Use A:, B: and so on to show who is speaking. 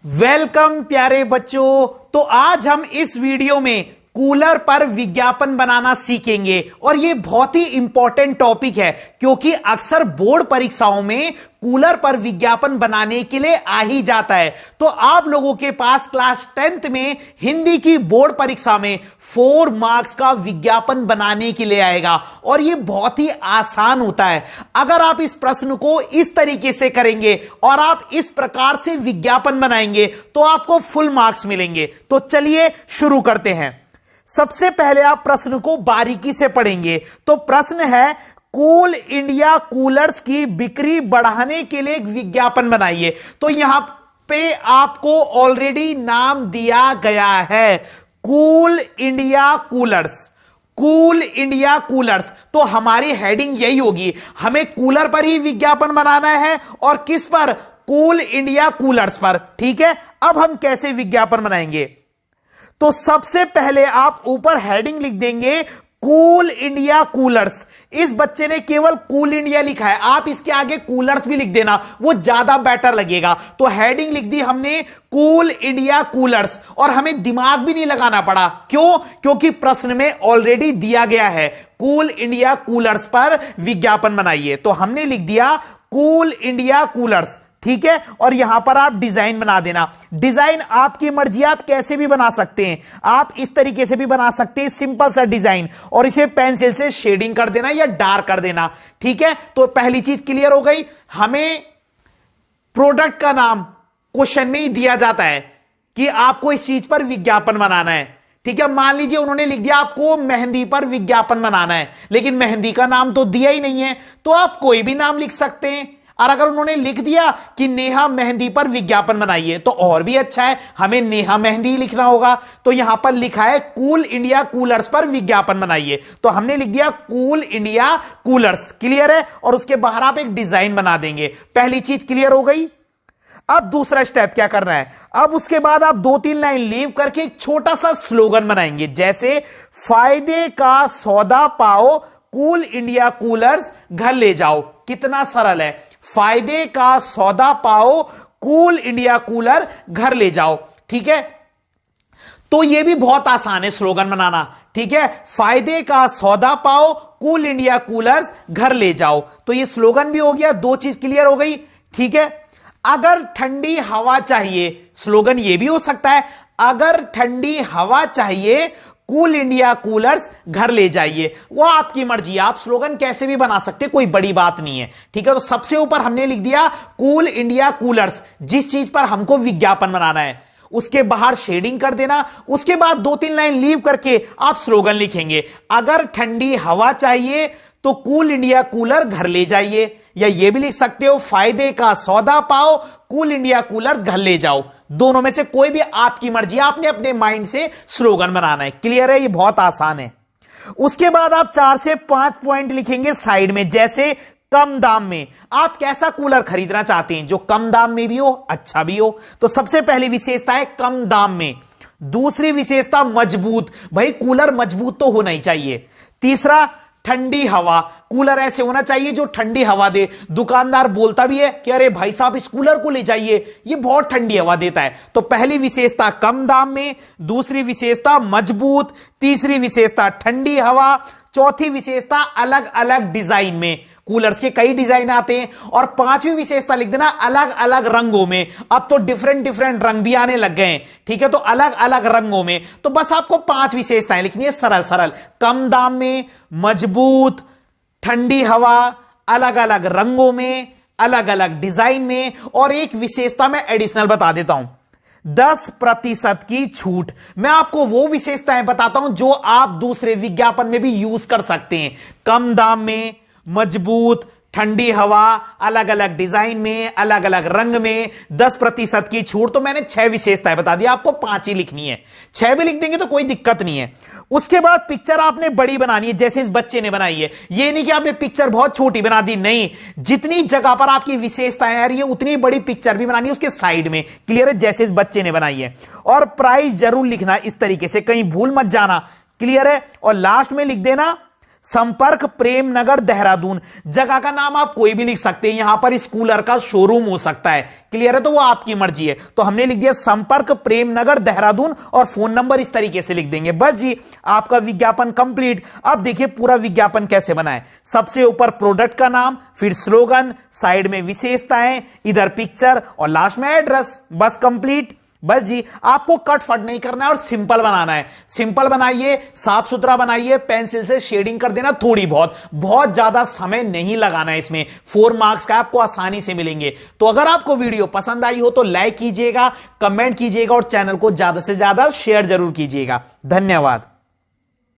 A: Welcome प्यारे बच्चों। तो आज हम इस वीडियो में कूलर पर विज्ञापन बनाना सीखेंगे और यह बहुत ही इंपॉर्टेंट टॉपिक है क्योंकि अक्सर बोर्ड परीक्षाओं में कूलर पर विज्ञापन बनाने के लिए आ ही जाता है। तो आप लोगों के पास क्लास 10th में हिंदी की बोर्ड परीक्षा में 4 मार्क्स का विज्ञापन बनाने के लिए आएगा और यह बहुत ही आसान होता है। अगर आप इस प्रश्न को इस तरीके से करेंगे और आप इस प्रकार से विज्ञापन बनाएंगे तो आपको फुल मार्क्स मिलेंगे। तो चलिए शुरू करते हैं। सबसे पहले आप प्रश्न को बारीकी से पढ़ेंगे। तो प्रश्न है, कूल इंडिया कूलर्स की बिक्री बढ़ाने के लिए एक विज्ञापन बनाइए। तो यहां पे आपको ऑलरेडी नाम दिया गया है, cool India coolers. Cool India coolers, तो हमारी हेडिंग यही होगी, हमें कूलर पर ही विज्ञापन बनाना है और किस पर? कूल इंडिया कूलर्स पर। ठीक है, अब हम कैसे विज्ञापन बनाएंगे? तो सबसे पहले आप ऊपर हेडिंग लिख देंगे, कूल इंडिया कूलर्स। इस बच्चे ने केवल कूल इंडिया लिखा है, आप इसके आगे कूलर्स भी लिख देना, वो ज्यादा बेटर लगेगा। तो हेडिंग लिख दी हमने, कूल इंडिया कूलर्स, और हमें दिमाग भी नहीं लगाना पड़ा। क्यों? क्योंकि प्रश्न में ऑलरेडी दिया गया है, कूल इंडिया कूलर्स पर विज्ञापन बनाइए। तो हमने लिख दिया कूल इंडिया कूलर्स। ठीक है, और यहां पर आप डिजाइन बना देना। डिजाइन आपकी मर्जी, आप कैसे भी बना सकते हैं। आप इस तरीके से भी बना सकते हैं, सिंपल सा डिजाइन, और इसे पेंसिल से शेडिंग कर देना या डार्क कर देना। ठीक है, तो पहली चीज क्लियर हो गई। हमें प्रोडक्ट का नाम क्वेश्चन में ही दिया जाता है कि आपको इस चीज पर विज्ञापन बनाना है। ठीक है, मान लीजिए उन्होंने लिख दिया आपको मेहंदी पर विज्ञापन बनाना है, लेकिन मेहंदी का नाम तो दिया ही नहीं है, तो आप कोई भी नाम लिख सकते हैं। और अगर उन्होंने लिख दिया कि नेहा मेहंदी पर विज्ञापन बनाइए तो और भी अच्छा है, हमें नेहा मेहंदी लिखना होगा। तो यहां पर लिखा है कूल इंडिया कूलर्स पर विज्ञापन बनाइए, तो हमने लिख दिया कूल इंडिया कूलर्स। क्लियर है, और उसके बाहर आप एक डिजाइन बना देंगे। पहली चीज क्लियर हो गई। अब दूसरा स्टेप क्या करना है? अब उसके बाद आप 2-3 लाइन लीव करके एक छोटा सा स्लोगन बनाएंगे, जैसे फायदे का सौदा पाओ, कूल इंडिया कूलर्स घर ले जाओ। कितना सरल है, फायदे का सौदा पाओ, कूल इंडिया कूलर घर ले जाओ। ठीक है, तो यह भी बहुत आसान है स्लोगन बनाना। ठीक है, फायदे का सौदा पाओ, कूल इंडिया कूलर्स घर ले जाओ। तो यह स्लोगन भी हो गया, 2 चीज क्लियर हो गई। ठीक है, अगर ठंडी हवा चाहिए, स्लोगन यह भी हो सकता है, अगर ठंडी हवा चाहिए कूल इंडिया कूलर्स घर ले जाइए। वो आपकी मर्जी, आप स्लोगन कैसे भी बना सकते, कोई बड़ी बात नहीं है। ठीक है, तो सबसे ऊपर हमने लिख दिया कूल इंडिया कूलर्स, जिस चीज पर हमको विज्ञापन बनाना है। उसके बाहर शेडिंग कर देना। उसके बाद 2-3 लाइन लीव करके आप स्लोगन लिखेंगे, अगर ठंडी हवा चाहिए तो कूल इंडिया कूलर घर ले जाइए, या यह भी लिख सकते हो, फायदे का सौदा पाओ, कूल इंडिया कूलर्स घर ले जाओ। दोनों में से कोई भी आपकी मर्जी, आपने अपने माइंड से स्लोगन बनाना है। क्लियर है, ये बहुत आसान है। उसके बाद आप 4 से 5 पॉइंट लिखेंगे साइड में, जैसे कम दाम में। आप कैसा कूलर खरीदना चाहते हैं, जो कम दाम में भी हो, अच्छा भी हो। तो सबसे पहली विशेषता है कम दाम में। दूसरी विशेषता मजबूत, भाई कूलर मजबूत तो होना ही चाहिए। तीसरा ठंडी हवा, कूलर ऐसे होना चाहिए जो ठंडी हवा दे। दुकानदार बोलता भी है कि अरे भाई साहब इस कूलर को ले जाइए, ये बहुत ठंडी हवा देता है। तो पहली विशेषता कम दाम में, दूसरी विशेषता मजबूत, तीसरी विशेषता ठंडी हवा, चौथी विशेषता अलग अलग डिजाइन में। कूलर्स के कई डिजाइन आते हैं। और 5वीं विशेषता लिख देना अलग अलग रंगों में। अब तो डिफरेंट डिफरेंट रंग भी आने लग गए हैं। ठीक है, तो अलग अलग रंगों में। तो बस आपको 5 विशेषताएं लिखनी है, सरल सरल, कम दाम में, मजबूत, ठंडी हवा, अलग अलग रंगों में, अलग अलग डिजाइन में। और एक विशेषता मैं एडिशनल बता देता हूं, 10% की छूट। मैं आपको वो विशेषताएं बताता हूं जो आप दूसरे विज्ञापन में भी यूज कर सकते हैं। कम दाम में, मजबूत, ठंडी हवा, अलग अलग डिजाइन में, अलग अलग रंग में, 10% की छूट। तो मैंने 6 विशेषताएं बता दी, आपको 5 ही लिखनी है। 6 भी लिख देंगे तो कोई दिक्कत नहीं है। उसके बाद पिक्चर आपने बड़ी बनानी है, जैसे इस बच्चे ने बनाई है। ये नहीं कि आपने पिक्चर बहुत छोटी बना दी, नहीं, जितनी जगह पर आपकी विशेषताएं आ रही है उतनी बड़ी पिक्चर भी बनानी है उसके साइड में। क्लियर है, जैसे इस बच्चे ने बनाई है। और प्राइस जरूर लिखना इस तरीके से, कहीं भूल मत जाना। क्लियर है, और लास्ट में लिख देना संपर्क प्रेम नगर देहरादून। जगह का नाम आप कोई भी लिख सकते हैं, यहां पर इस कूलर का शोरूम हो सकता है, क्लियर है, तो वो आपकी मर्जी है। तो हमने लिख दिया संपर्क प्रेम नगर देहरादून और फोन नंबर इस तरीके से लिख देंगे। बस जी, आपका विज्ञापन कंप्लीट। अब देखिए पूरा विज्ञापन कैसे बनाएं। सबसे ऊपर प्रोडक्ट का नाम, फिर स्लोगन, साइड में विशेषताएं, इधर पिक्चर और लास्ट में एड्रेस। बस कंप्लीट। बस जी, आपको कट फट नहीं करना है और सिंपल बनाना है। सिंपल बनाइए, साफ सुथरा बनाइए, पेंसिल से शेडिंग कर देना थोड़ी बहुत, बहुत ज्यादा समय नहीं लगाना है इसमें। 4 मार्क्स का आपको आसानी से मिलेंगे। तो अगर आपको वीडियो पसंद आई हो तो लाइक कीजिएगा, कमेंट कीजिएगा और चैनल को ज्यादा से ज्यादा शेयर जरूर कीजिएगा। धन्यवाद।